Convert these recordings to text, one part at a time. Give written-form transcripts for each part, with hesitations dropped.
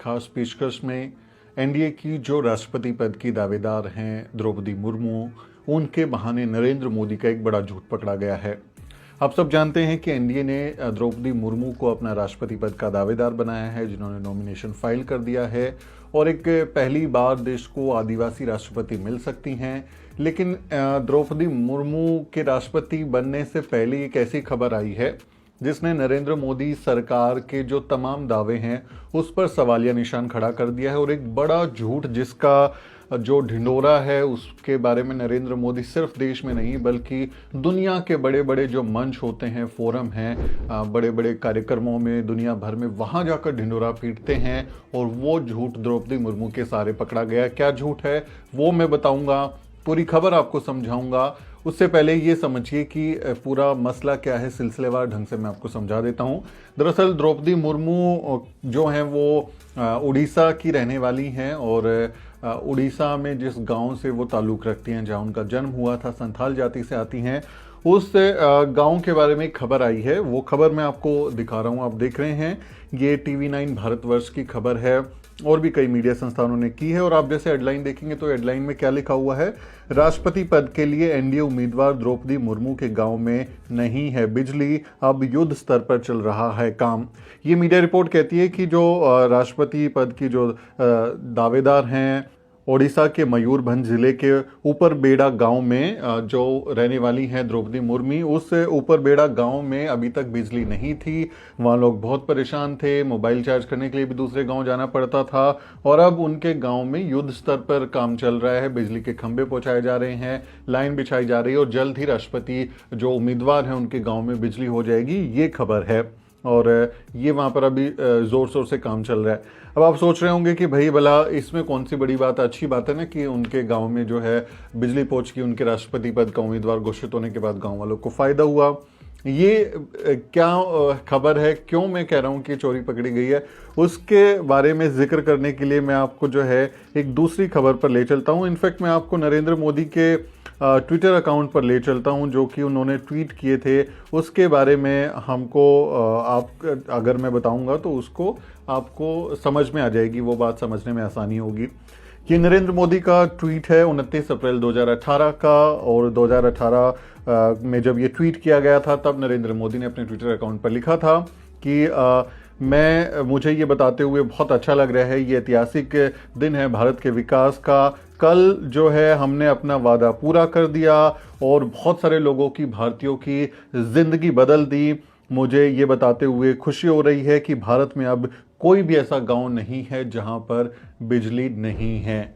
खास पेशकश में एनडीए की जो राष्ट्रपति पद की दावेदार हैं द्रौपदी मुर्मू, उनके बहाने नरेंद्र मोदी का एक बड़ा झूठ पकड़ा गया है। आप सब जानते हैं कि एनडीए ने द्रौपदी मुर्मू को अपना राष्ट्रपति पद का दावेदार बनाया है, जिन्होंने नॉमिनेशन फाइल कर दिया है और एक पहली बार देश को आदिवासी राष्ट्रपति मिल सकती हैं। लेकिन द्रौपदी मुर्मू के राष्ट्रपति बनने से पहले एक ऐसी खबर आई है जिसने नरेंद्र मोदी सरकार के जो तमाम दावे हैं उस पर सवालिया निशान खड़ा कर दिया है और एक बड़ा झूठ जिसका जो ढिंढोरा है उसके बारे में नरेंद्र मोदी सिर्फ देश में नहीं बल्कि दुनिया के बड़े बड़े जो मंच होते हैं, फोरम हैं, बड़े बड़े कार्यक्रमों में दुनिया भर में, वहाँ जाकर ढिंढोरा पीटते हैं और वो झूठ द्रौपदी मुर्मू के सारे पकड़ा गया। क्या झूठ है वो मैं बताऊंगा, पूरी खबर आपको समझाऊंगा। उससे पहले ये समझिए कि पूरा मसला क्या है, सिलसिलेवार ढंग से मैं आपको समझा देता हूँ। दरअसल द्रौपदी मुर्मू जो हैं वो उड़ीसा की रहने वाली हैं और उड़ीसा में जिस गांव से वो ताल्लुक़ रखती हैं, जहां उनका जन्म हुआ था, संथाल जाति से आती हैं, उस गांव के बारे में एक खबर आई है। वो खबर मैं आपको दिखा रहा हूँ, आप देख रहे हैं, ये TV9 भारतवर्ष की खबर है और भी कई मीडिया संस्थानों ने की है। और आप जैसे हेडलाइन देखेंगे तो हेडलाइन में क्या लिखा हुआ है, राष्ट्रपति पद के लिए एनडीए उम्मीदवार द्रौपदी मुर्मू के गांव में नहीं है बिजली, अब युद्ध स्तर पर चल रहा है काम। ये मीडिया रिपोर्ट कहती है कि जो राष्ट्रपति पद की जो दावेदार हैं ओडिशा के मयूरभंज जिले के ऊपर बेड़ा गांव में जो रहने वाली हैं द्रौपदी मुर्मू, उस ऊपर बेड़ा गांव में अभी तक बिजली नहीं थी। वहाँ लोग बहुत परेशान थे, मोबाइल चार्ज करने के लिए भी दूसरे गांव जाना पड़ता था और अब उनके गांव में युद्ध स्तर पर काम चल रहा है। बिजली के खंभे पहुंचाए जा रहे हैं, लाइन बिछाई जा रही है और जल्द ही राष्ट्रपति जो उम्मीदवार हैं उनके गाँव में बिजली हो जाएगी, ये खबर है। और ये वहाँ पर अभी ज़ोर शोर से काम चल रहा है। अब आप सोच रहे होंगे कि भाई भला इसमें कौन सी बड़ी बात, अच्छी बात है ना कि उनके गांव में जो है बिजली पहुंच गई, उनके राष्ट्रपति पद का उम्मीदवार घोषित होने के बाद गांव वालों को फ़ायदा हुआ। ये क्या खबर है, क्यों मैं कह रहा हूँ कि चोरी पकड़ी गई है, उसके बारे में जिक्र करने के लिए मैं आपको जो है एक दूसरी खबर पर ले चलता हूँ। इनफैक्ट मैं आपको नरेंद्र मोदी के ट्विटर अकाउंट पर ले चलता हूं, जो कि उन्होंने ट्वीट किए थे। उसके बारे में हमको आप अगर मैं बताऊंगा तो उसको आपको समझ में आ जाएगी, वो बात समझने में आसानी होगी। ये नरेंद्र मोदी का ट्वीट है 29 अप्रैल 2018 का, और 2018 में जब ये ट्वीट किया गया था तब नरेंद्र मोदी ने अपने ट्विटर अकाउंट पर लिखा था कि मुझे ये बताते हुए बहुत अच्छा लग रहा है, ये ऐतिहासिक दिन है भारत के विकास का। कल जो है हमने अपना वादा पूरा कर दिया और बहुत सारे लोगों की, भारतीयों की जिंदगी बदल दी। मुझे ये बताते हुए खुशी हो रही है कि भारत में अब कोई भी ऐसा गांव नहीं है जहां पर बिजली नहीं है।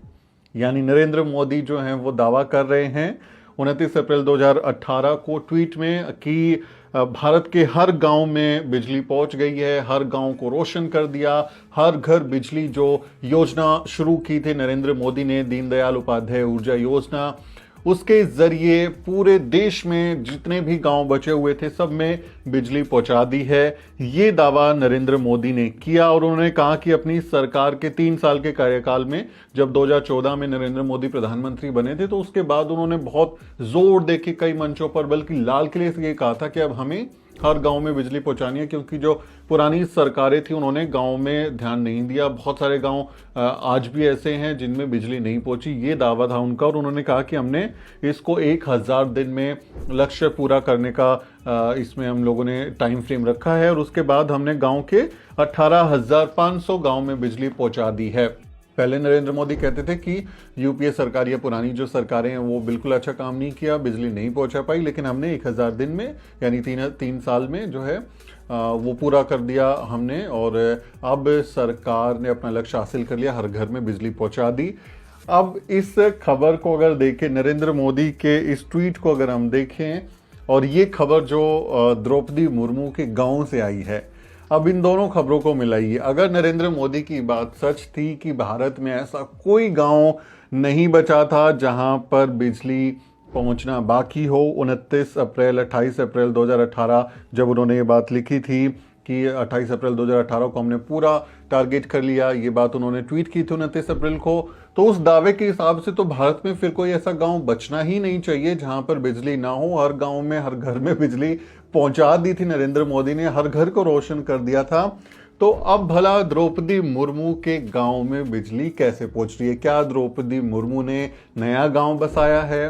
यानी नरेंद्र मोदी जो हैं वो दावा कर रहे हैं 29 अप्रैल 2018 को ट्वीट में कि भारत के हर गांव में बिजली पहुंच गई है, हर गांव को रोशन कर दिया। हर घर बिजली जो योजना शुरू की थी नरेंद्र मोदी ने, दीनदयाल उपाध्याय ऊर्जा योजना, उसके जरिए पूरे देश में जितने भी गांव बचे हुए थे सब में बिजली पहुंचा दी है। ये दावा नरेंद्र मोदी ने किया और उन्होंने कहा कि अपनी सरकार के 3 साल के कार्यकाल में, जब 2014 में नरेंद्र मोदी प्रधानमंत्री बने थे, तो उसके बाद उन्होंने बहुत जोर देके कई मंचों पर, बल्कि लाल किले से ये कहा था कि अब हमें हर गांव में बिजली पहुंचानी है, क्योंकि जो पुरानी सरकारें थी उन्होंने गांव में ध्यान नहीं दिया। बहुत सारे गांव आज भी ऐसे हैं जिनमें बिजली नहीं पहुंची। ये दावा था उनका और उन्होंने कहा कि हमने इसको 1000 दिन में लक्ष्य पूरा करने का इसमें हम लोगों ने टाइम फ्रेम रखा है और उसके बाद हमने गांव के 18,500 गांव में बिजली पहुंचा दी है। पहले नरेंद्र मोदी कहते थे कि यूपीए सरकार या पुरानी जो सरकारें हैं वो बिल्कुल अच्छा काम नहीं किया, बिजली नहीं पहुंचा पाई, लेकिन हमने 1000 दिन में यानी 3 साल में जो है वो पूरा कर दिया हमने और अब सरकार ने अपना लक्ष्य हासिल कर लिया, हर घर में बिजली पहुंचा दी। अब इस खबर को अगर देखें, नरेंद्र मोदी के इस ट्वीट को अगर हम देखें, और ये खबर जो द्रौपदी मुर्मू के गाँव से आई है, अब इन दोनों खबरों को मिलाइए। अगर नरेंद्र मोदी की बात सच थी कि भारत में ऐसा कोई गांव नहीं बचा था जहां पर बिजली पहुंचना बाकी हो, 29 अप्रैल 28 अप्रैल 2018 जब उन्होंने ये बात लिखी थी कि 28 अप्रैल 2018 को हमने पूरा टारगेट कर लिया, ये बात उन्होंने ट्वीट की थी 29 अप्रैल को, तो उस दावे के हिसाब से तो भारत में फिर कोई ऐसा गांव बचना ही नहीं चाहिए जहां पर बिजली ना हो। हर गांव में, हर घर में बिजली पहुंचा दी थी नरेंद्र मोदी ने, हर घर को रोशन कर दिया था। तो अब भला द्रौपदी मुर्मू के गांव में बिजली कैसे पहुंच रही है? क्या द्रौपदी मुर्मू ने नया गांव बसाया है?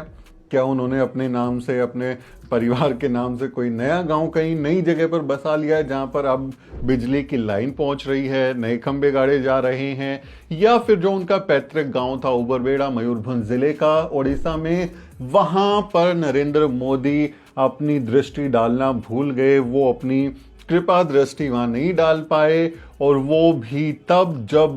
क्या उन्होंने अपने नाम से, अपने परिवार के नाम से कोई नया गांव कहीं नई जगह पर बसा लिया है जहां पर अब बिजली की लाइन पहुंच रही है, नए खंभे गाड़े जा रहे हैं? या फिर जो उनका पैतृक गांव था उबरबेड़ा, मयूरभंज जिले का, ओडिशा में, वहां पर नरेंद्र मोदी अपनी दृष्टि डालना भूल गए, वो अपनी कृपा दृष्टि वहां नहीं डाल पाए, और वो भी तब जब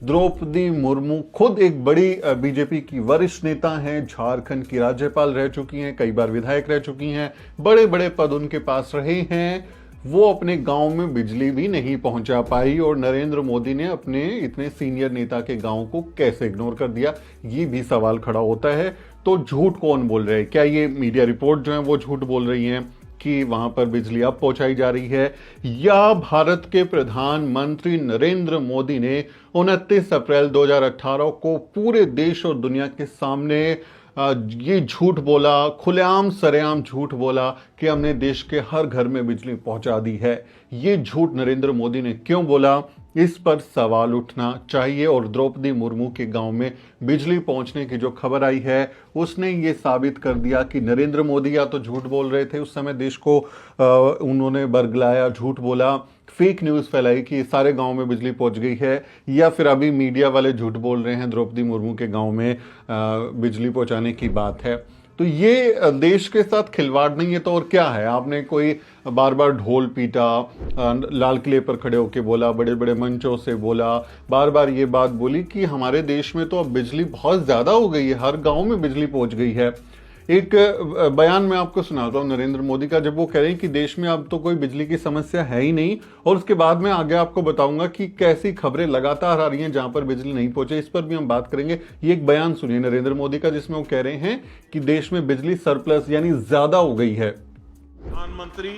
द्रौपदी मुर्मू खुद एक बड़ी बीजेपी की वरिष्ठ नेता हैं, झारखंड की राज्यपाल रह चुकी हैं, कई बार विधायक रह चुकी हैं, बड़े बड़े पद उनके पास रहे हैं, वो अपने गांव में बिजली भी नहीं पहुंचा पाई। और नरेंद्र मोदी ने अपने इतने सीनियर नेता के गांव को कैसे इग्नोर कर दिया, ये भी सवाल खड़ा होता है। तो झूठ कौन बोल रहे हैं? क्या ये मीडिया रिपोर्ट जो है वो झूठ बोल रही हैं कि वहां पर बिजली अब पहुंचाई जा रही है, या भारत के प्रधानमंत्री नरेंद्र मोदी ने 29 अप्रैल 2018 को पूरे देश और दुनिया के सामने ये झूठ बोला, खुलेआम सरेआम झूठ बोला कि हमने देश के हर घर में बिजली पहुंचा दी है? ये झूठ नरेंद्र मोदी ने क्यों बोला, इस पर सवाल उठना चाहिए। और द्रौपदी मुर्मू के गांव में बिजली पहुंचने की जो खबर आई है उसने ये साबित कर दिया कि नरेंद्र मोदी या तो झूठ बोल रहे थे, उस समय देश को उन्होंने बरगलाया, झूठ बोला, फेक न्यूज फैलाई कि सारे गांव में बिजली पहुंच गई है, या फिर अभी मीडिया वाले झूठ बोल रहे हैं द्रौपदी मुर्मू के गांव में बिजली पहुंचाने की बात है। तो ये देश के साथ खिलवाड़ नहीं है तो और क्या है? आपने कोई बार बार ढोल पीटा, लाल किले पर खड़े होकर बोला, बड़े बड़े मंचों से बोला, बार बार ये बात बोली कि हमारे देश में तो अब बिजली बहुत ज्यादा हो गई है, हर गांव में बिजली पहुंच गई है। एक बयान मैं आपको सुनाता हूं नरेंद्र मोदी का, जब वो कह रहे हैं कि देश में अब तो कोई बिजली की समस्या है ही नहीं, और उसके बाद में आगे आपको बताऊंगा कि कैसी खबरें लगातार आ रही हैं जहां पर बिजली नहीं पहुंचे, इस पर भी हम बात करेंगे। ये एक बयान सुनिए नरेंद्र मोदी का जिसमें वो कह रहे हैं कि देश में बिजली सरप्लस यानी ज्यादा हो गई है। प्रधानमंत्री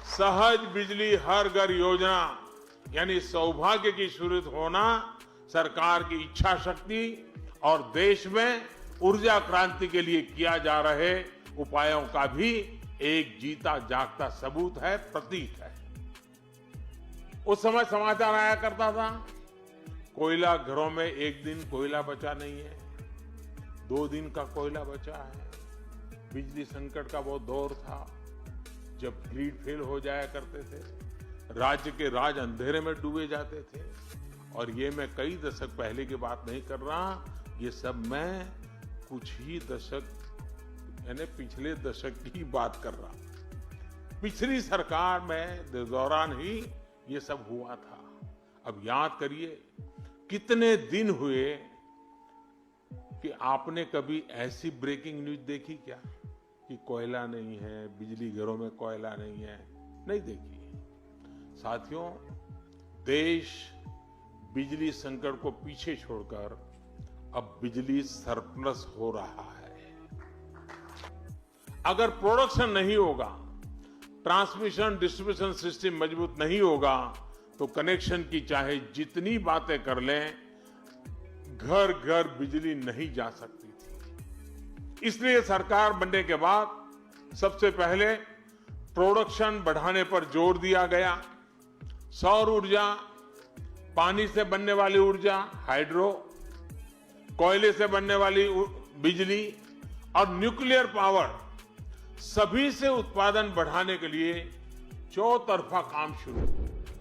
सहज बिजली हर घर योजना यानी सौभाग्य की शुरू होना सरकार की इच्छा शक्ति और देश में ऊर्जा क्रांति के लिए किया जा रहे उपायों का भी एक जीता जागता सबूत है, प्रतीक है। उस समय समाचार आया करता था, कोयला घरों में एक दिन कोयला बचा नहीं है, 2 दिन का कोयला बचा है। बिजली संकट का वो दौर था जब ग्रिड फेल हो जाया करते थे, राज्य के राज अंधेरे में डूबे जाते थे। और ये मैं कई दशक पहले की बात नहीं कर रहा, ये सब मैं कुछ ही दशक यानी पिछले दशक की बात कर रहा। पिछली सरकार में दौरान ही ये सब हुआ था। अब याद करिए कितने दिन हुए कि आपने कभी ऐसी ब्रेकिंग न्यूज देखी क्या कि कोयला नहीं है, बिजली घरों में कोयला नहीं है? नहीं देखी। साथियों, देश बिजली संकट को पीछे छोड़कर अब बिजली सरप्लस हो रहा है। अगर प्रोडक्शन नहीं होगा, ट्रांसमिशन डिस्ट्रीब्यूशन सिस्टम मजबूत नहीं होगा, तो कनेक्शन की चाहे जितनी बातें कर लें, घर घर बिजली नहीं जा सकती थी। इसलिए सरकार बनने के बाद सबसे पहले प्रोडक्शन बढ़ाने पर जोर दिया गया। सौर ऊर्जा, पानी से बनने वाली ऊर्जा, हाइड्रो, कोयले से बनने वाली बिजली और न्यूक्लियर पावर, सभी से उत्पादन बढ़ाने के लिए चौतरफा काम शुरू।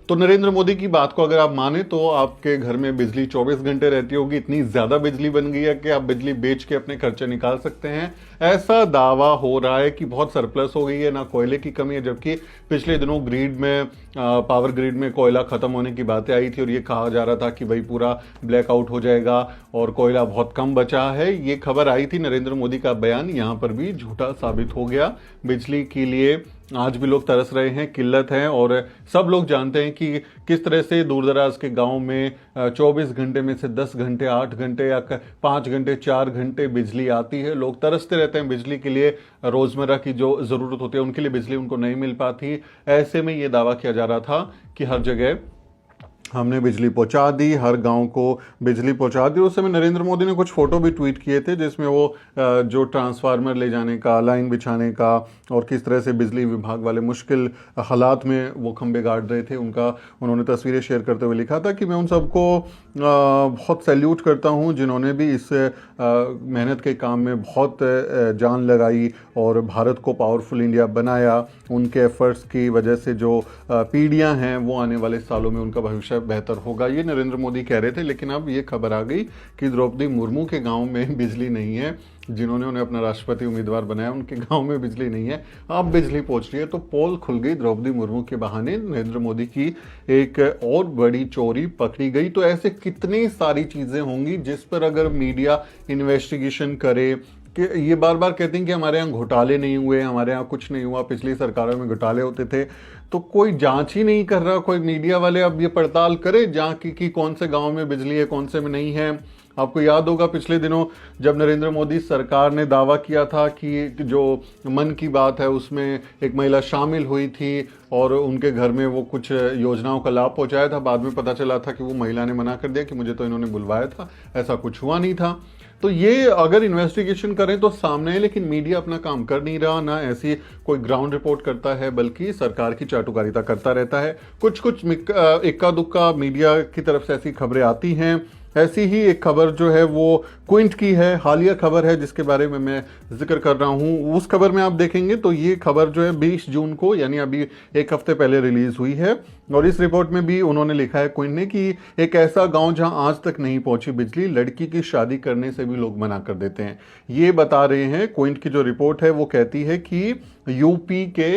तो नरेंद्र मोदी की बात को अगर आप माने तो आपके घर में बिजली 24 घंटे रहती होगी, इतनी ज्यादा बिजली बन गई है कि आप बिजली बेच के अपने खर्चे निकाल सकते हैं। ऐसा दावा हो रहा है कि बहुत सरप्लस हो गई है, ना कोयले की कमी है, जबकि पिछले दिनों ग्रिड में, पावर ग्रिड में कोयला खत्म होने की बातें आई थी और ये कहा जा रहा था कि भाई पूरा ब्लैकआउट हो जाएगा और कोयला बहुत कम बचा है। ये खबर आई थी, नरेंद्र मोदी का बयान यहां पर भी झूठा साबित हो गया। बिजली के लिए आज भी लोग तरस रहे हैं, किल्लत है, और सब लोग जानते हैं कि किस तरह से दूरदराज के गांव में 24 घंटे में से 10 घंटे, 8 घंटे या 5 घंटे, 4 घंटे बिजली आती है। लोग तरसते रहते हैं बिजली के लिए, रोजमर्रा की जो जरूरत होती है उनके लिए बिजली उनको नहीं मिल पाती। ऐसे में ये दावा किया जा रहा था कि हर जगह हमने बिजली पहुंचा दी, हर गांव को बिजली पहुंचा दी। उस समय नरेंद्र मोदी ने कुछ फोटो भी ट्वीट किए थे जिसमें वो जो ट्रांसफार्मर ले जाने का, लाइन बिछाने का और किस तरह से बिजली विभाग वाले मुश्किल हालात में वो खंभे गाड़ रहे थे, उनका उन्होंने तस्वीरें शेयर करते हुए लिखा था कि मैं उन सबको बहुत सैल्यूट करता हूं जिन्होंने भी इस मेहनत के काम में बहुत जान लगाई और भारत को पावरफुल इंडिया बनाया। उनके एफर्ट्स की वजह से जो पीढ़ियां हैं वो आने वाले सालों में उनका भविष्य बेहतर होगा, ये नरेंद्र मोदी कह रहे थे। लेकिन अब ये खबर आ गई कि द्रौपदी मुर्मू के गांव में बिजली नहीं है, जिन्होंने उन्हें अपना राष्ट्रपति उम्मीदवार बनाया उनके गांव में बिजली नहीं है, अब बिजली पहुंच रही है। तो पोल खुल गई, द्रौपदी मुर्मू के बहाने नरेंद्र मोदी की एक और बड़ी चोरी पकड़ी गई। तो ऐसे कितनी सारी चीजें होंगी जिस पर अगर मीडिया इन्वेस्टिगेशन करे, कि ये बार बार कहते हैं कि हमारे यहाँ घोटाले नहीं हुए, हमारे यहाँ कुछ नहीं हुआ, पिछली सरकारों में घोटाले होते थे, तो कोई जांच ही नहीं कर रहा कोई मीडिया वाले। अब ये पड़ताल करे जांच की कौन से गांव में बिजली है, कौन से में नहीं है। आपको याद होगा पिछले दिनों जब नरेंद्र मोदी सरकार ने दावा किया था कि जो मन की बात है उसमें एक महिला शामिल हुई थी और उनके घर में वो कुछ योजनाओं का लाभ पहुंचाया था, बाद में पता चला था कि वो महिला ने मना कर दिया कि मुझे तो इन्होंने बुलवाया था, ऐसा कुछ हुआ नहीं था। तो ये अगर इन्वेस्टिगेशन करें तो सामने है, लेकिन मीडिया अपना काम कर नहीं रहा, ना ऐसी कोई ग्राउंड रिपोर्ट करता है बल्कि सरकार की चाटुकारिता करता रहता है। कुछ कुछ इक्का दुक्का मीडिया की तरफ से ऐसी खबरें आती हैं। ऐसी ही एक खबर जो है वो क्विंट की है, हालिया खबर है जिसके बारे में मैं जिक्र कर रहा हूं। उस खबर में आप देखेंगे तो ये खबर जो है 20 जून को यानी अभी एक हफ्ते पहले रिलीज हुई है और इस रिपोर्ट में भी उन्होंने लिखा है क्विंट ने कि एक ऐसा गांव जहां आज तक नहीं पहुंची बिजली, लड़की की शादी करने से भी लोग मना कर देते हैं। ये बता रहे हैं क्विंट की जो रिपोर्ट है वो कहती है कि यूपी के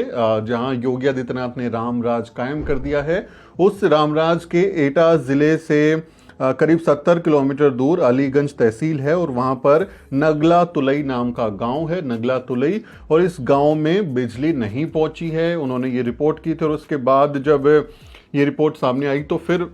जहां योगी आदित्यनाथ ने राम राज कायम कर दिया है, उस रामराज के एटा जिले से करीब 70 किलोमीटर दूर अलीगंज तहसील है और वहां पर नगला तुलई नाम का गांव है, नगला तुलई, और इस गांव में बिजली नहीं पहुंची है। उन्होंने ये रिपोर्ट की थी और उसके बाद जब ये रिपोर्ट सामने आई तो फिर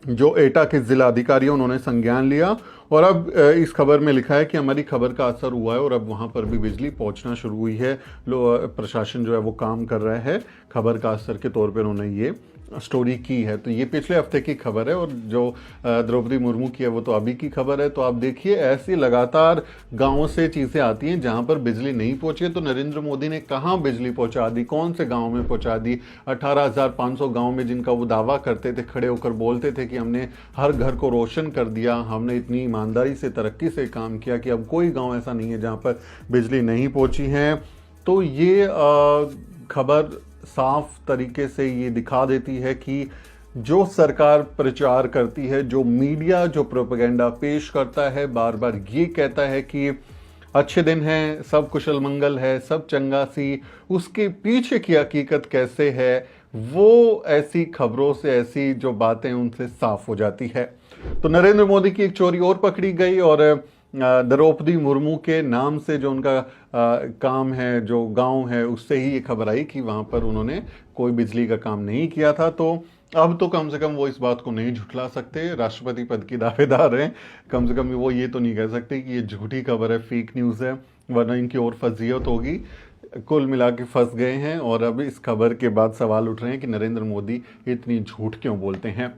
जो एटा के जिला अधिकारी हैं उन्होंने संज्ञान लिया और अब इस खबर में लिखा है कि हमारी खबर का असर हुआ है और अब वहां पर भी बिजली पहुंचना शुरू हुई है। प्रशासन जो है वो काम कर रहा है, खबर का असर के तौर पर उन्होंने ये स्टोरी की है। तो ये पिछले हफ्ते की खबर है और जो द्रौपदी मुर्मू की है वो तो अभी की खबर है। तो आप देखिए ऐसी लगातार गांवों से चीजें आती हैं जहां पर बिजली नहीं पहुंची है। तो नरेंद्र मोदी ने कहां बिजली पहुंचा दी, कौन से गांव में पहुंचा दी? 18,500 गांव में जिनका वो दावा करते थे, खड़े होकर बोलते थे कि हमने हर घर को रोशन कर दिया, हमने इतनी ईमानदारी से तरक्की से काम किया कि अब कोई गाँव ऐसा नहीं है जहाँ पर बिजली नहीं पहुंची है। तो ये खबर साफ तरीके से ये दिखा देती है कि जो सरकार प्रचार करती है, जो मीडिया जो प्रोपेगेंडा पेश करता है, बार बार ये कहता है कि अच्छे दिन हैं, सब कुशल मंगल है, सब चंगा सी, उसके पीछे की हकीकत कैसे है वो ऐसी खबरों से, ऐसी जो बातें उनसे साफ हो जाती है। तो नरेंद्र मोदी की एक चोरी और पकड़ी गई और द्रौपदी मुर्मू के नाम से जो उनका काम है, जो गांव है, उससे ही ये खबर आई कि वहां पर उन्होंने कोई बिजली का काम नहीं किया था। तो अब तो कम से कम वो इस बात को नहीं झुठला सकते, राष्ट्रपति पद की दावेदार हैं, कम से कम वो ये तो नहीं कह सकते कि ये झूठी खबर है, फेक न्यूज़ है, वरना इनकी और फजीयत होगी। कुल मिला के फंस गए हैं और अब इस खबर के बाद सवाल उठ रहे हैं कि नरेंद्र मोदी इतनी झूठ क्यों बोलते हैं।